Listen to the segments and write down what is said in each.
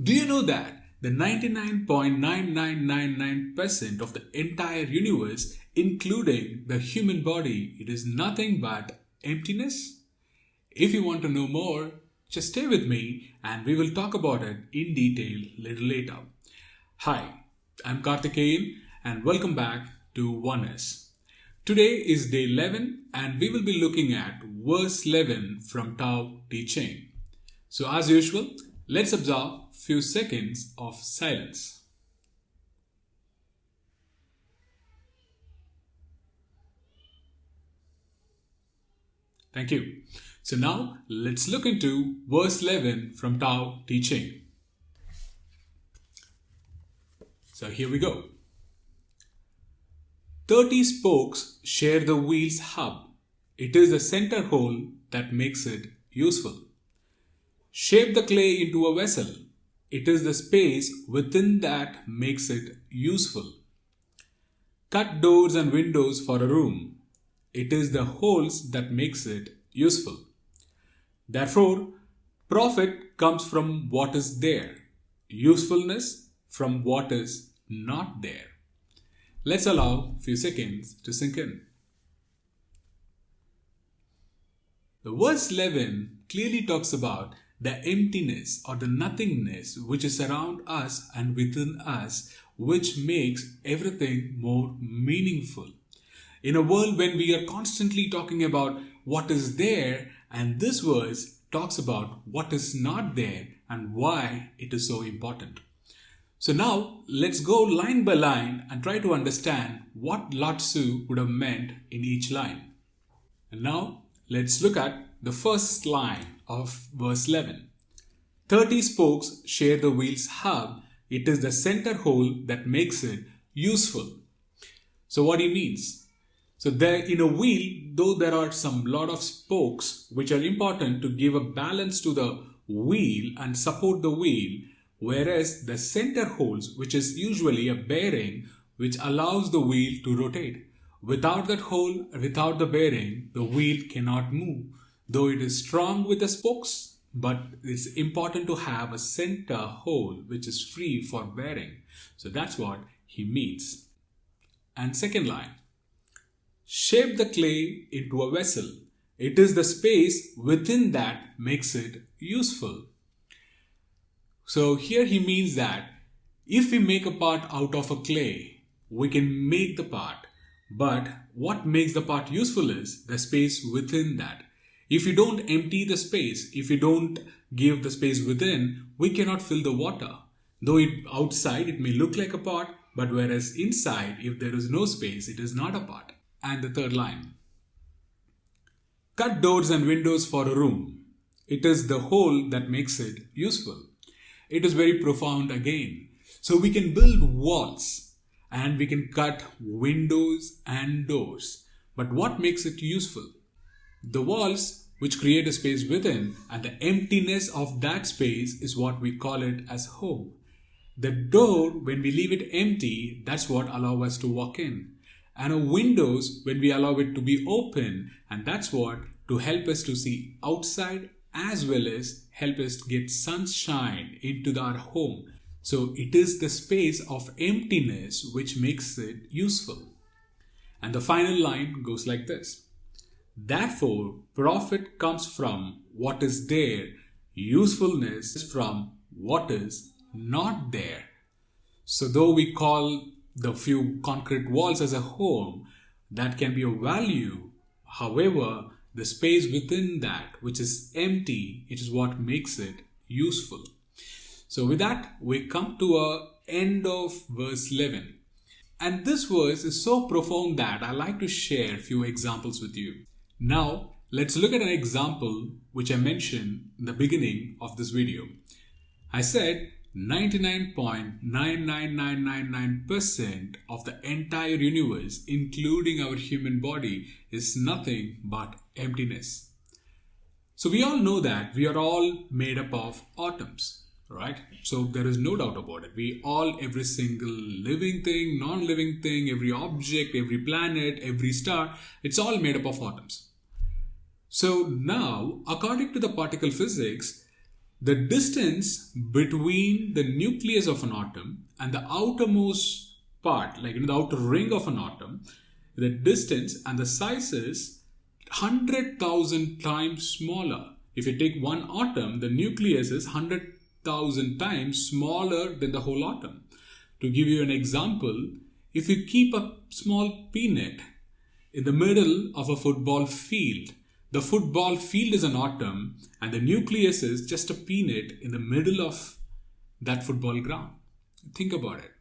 Do you know that the 99.9999% of the entire universe, including the human body, it is nothing but emptiness? If you want to know more, just stay with me and we will talk about it in detail little later. Hi, I'm Karthikeyan and welcome back to Oneness. Today is day 11 and we will be looking at verse 11 from Tao Te Ching. So as usual, let's observe few seconds of silence. Thank you. So now let's look into verse 11 from Tao Te Ching. So here we go. 30 spokes share the wheel's hub. It is the center hole that makes it useful. Shape the clay into a vessel. It is the space within that makes it useful. Cut doors and windows for a room. It is the holes that makes it useful. Therefore, profit comes from what is there. Usefulness from what is not there. Let's allow a few seconds to sink in. The verse 11 clearly talks about the emptiness or the nothingness which is around us and within us, which makes everything more meaningful. In a world when we are constantly talking about what is there, and this verse talks about what is not there and why it is so important. So now let's go line by line and try to understand what Lao Tzu would have meant in each line. And now let's look at the first line of verse 11. 30 spokes share the wheel's hub. It is the center hole that makes it useful. So what he means? So there in a wheel, though there are some lot of spokes which are important to give a balance to the wheel and support the wheel, whereas the center holes, which is usually a bearing which allows the wheel to rotate. Without that hole, without the bearing, the wheel cannot move. Though it is strong with the spokes, but it's important to have a center hole which is free for bearing. So that's what he means. And second line. Shape the clay into a vessel. It is the space within that makes it useful. So here he means that if we make a part out of a clay, we can make the part. But what makes the part useful is the space within that. If you don't empty the space, if you don't give the space within, we cannot fill the water. Though outside it may look like a pot, but whereas inside, if there is no space, it is not a pot. And the third line. Cut doors and windows for a room. It is the hole that makes it useful. It is very profound again. So we can build walls and we can cut windows and doors. But what makes it useful? The walls which create a space within, and the emptiness of that space is what we call it as home. The door, when we leave it empty, that's what allows us to walk in. And our windows, when we allow it to be open, and that's what to help us to see outside as well as help us get sunshine into our home. So it is the space of emptiness which makes it useful. And the final line goes like this. Therefore, profit comes from what is there, usefulness from what is not there. So though we call the few concrete walls as a home, that can be a value. However, the space within that, which is empty, it is what makes it useful. So with that, we come to a end of verse 11. And this verse is so profound that I like to share a few examples with you. Now, let's look at an example which I mentioned in the beginning of this video. I said 99.99999% of the entire universe, including our human body, is nothing but emptiness. So we all know that we are all made up of atoms, right? So there is no doubt about it. Every single living thing, non-living thing, every object, every planet, every star, it's all made up of atoms. So now, according to the particle physics, The distance between the nucleus of an atom and the outermost part, like in the outer ring of an atom, the distance and the size is 100,000 times smaller. If you take one atom, the nucleus is 100,000 times smaller than the whole atom. To give you an example, if you keep a small peanut in the middle of a football field, the football field is an atom and the nucleus is just a peanut in the middle of that football ground. Think about it.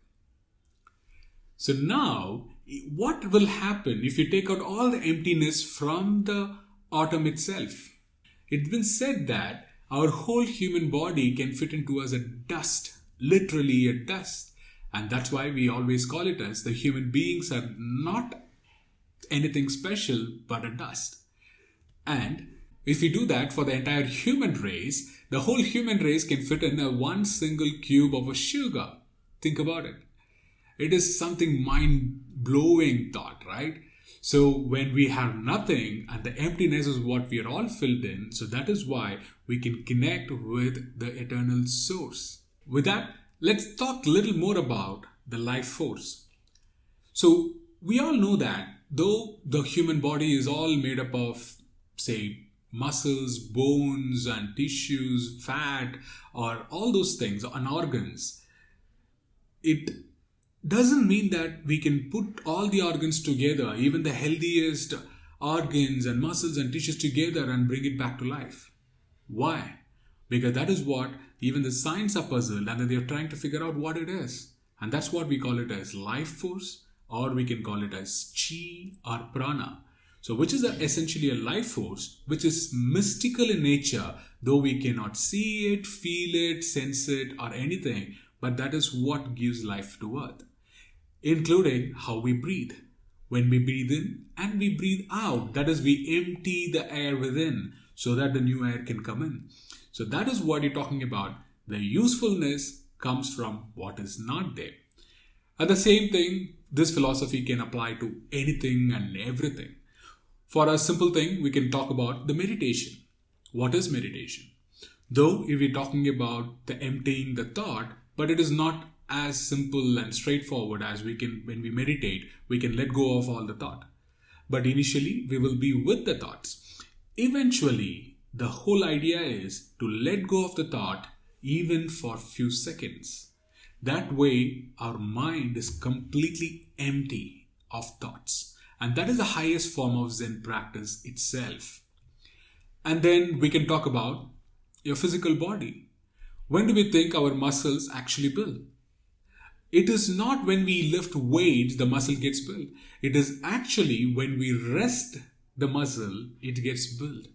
So now, what will happen if you take out all the emptiness from the atom itself? It's been said that our whole human body can fit into as a dust, literally a dust. And that's why we always call it as the human beings are not anything special but a dust. And if we do that for the entire human race, the whole human race can fit in a one single cube of a sugar. Think about it. It is something mind-blowing thought, right? So when we have nothing and the emptiness is what we are all filled in, so that is why we can connect with the eternal source. With that, let's talk a little more about the life force. So we all know that though the human body is all made up of, say, muscles, bones and tissues, fat, or all those things, and organs, it doesn't mean that we can put all the organs together, even the healthiest organs and muscles and tissues together and bring it back to life. Why? Because that is what even the science are puzzled and they're trying to figure out what it is. And that's what we call it as life force, or we can call it as Chi or Prana. So which is essentially a life force which is mystical in nature, though we cannot see it, feel it, sense it or anything, but that is what gives life to earth, including how we breathe. When we breathe in and we breathe out, that is, we empty the air within so that the new air can come in. So that is what you're talking about. The usefulness comes from what is not there. And the same thing, this philosophy can apply to anything and everything. For a simple thing, we can talk about the meditation. What is meditation? Though if we're talking about the emptying the thought, but it is not as simple and straightforward as we can, when we meditate, we can let go of all the thought. But initially, we will be with the thoughts. Eventually, the whole idea is to let go of the thought even for a few seconds. That way, our mind is completely empty of thoughts. And that is the highest form of Zen practice itself. And then we can talk about your physical body. When do we think our muscles actually build? It is not when we lift weights the muscle gets built. It is actually when we rest the muscle, it gets built.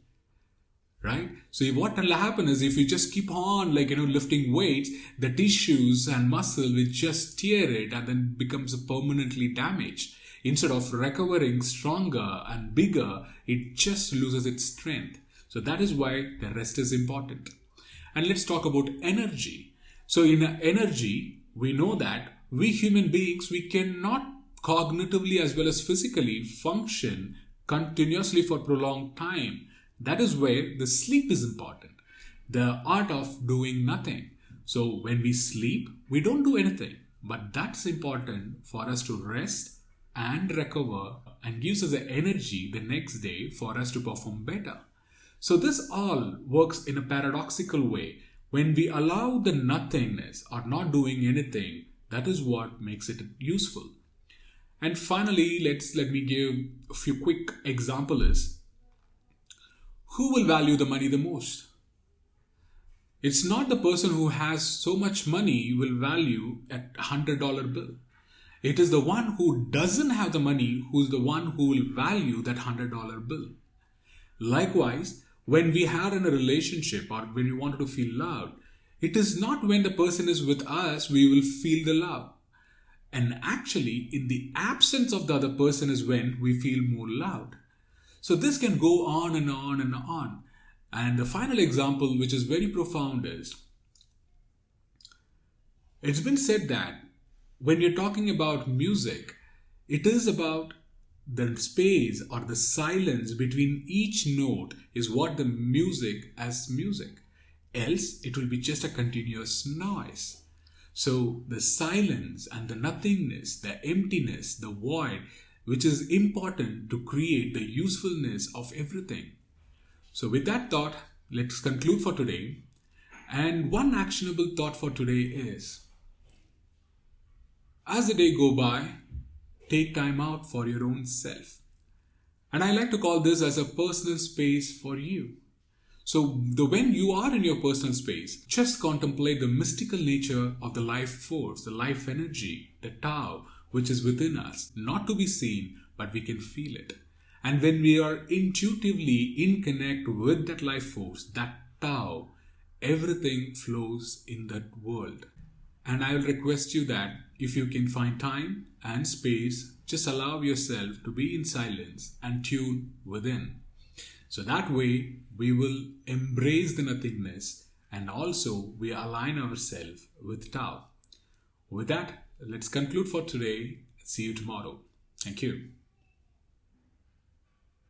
Right? So what will happen is if you just keep on lifting weights, the tissues and muscle will just tear it and then becomes permanently damaged. Instead of recovering stronger and bigger, it just loses its strength. So that is why the rest is important. And let's talk about energy. So in energy, we know that we human beings, we cannot cognitively as well as physically function continuously for prolonged time. That is where the sleep is important. The art of doing nothing. So when we sleep, we don't do anything. But that's important for us to rest and recover and gives us the energy the next day for us to perform better. So this all works in a paradoxical way. When we allow the nothingness or not doing anything, that is what makes it useful. And finally, let me give a few quick examples. Who will value the money the most? It's not the person who has so much money will value a $100 bill. It is the one who doesn't have the money who's the one who will value that $100 bill. Likewise, when we are in a relationship or when we wanted to feel loved, it is not when the person is with us we will feel the love. And actually, in the absence of the other person is when we feel more loved. So this can go on and on and on. And the final example, which is very profound, is it's been said that when you're talking about music, it is about the space or the silence between each note is what the music as music. else it will be just a continuous noise. So the silence and the nothingness, the emptiness, the void, which is important to create the usefulness of everything. So with that thought, let's conclude for today. And one actionable thought for today is, as the day go by, take time out for your own self. And I like to call this as a personal space for you. So when you are in your personal space, just contemplate the mystical nature of the life force, the life energy, the Tao, which is within us, not to be seen, but we can feel it. And when we are intuitively in connect with that life force, that Tao, everything flows in that world. And I will request you that if you can find time and space, just allow yourself to be in silence and tune within. So that way we will embrace the nothingness and also we align ourselves with Tao. With that, let's conclude for today. See you tomorrow. Thank you.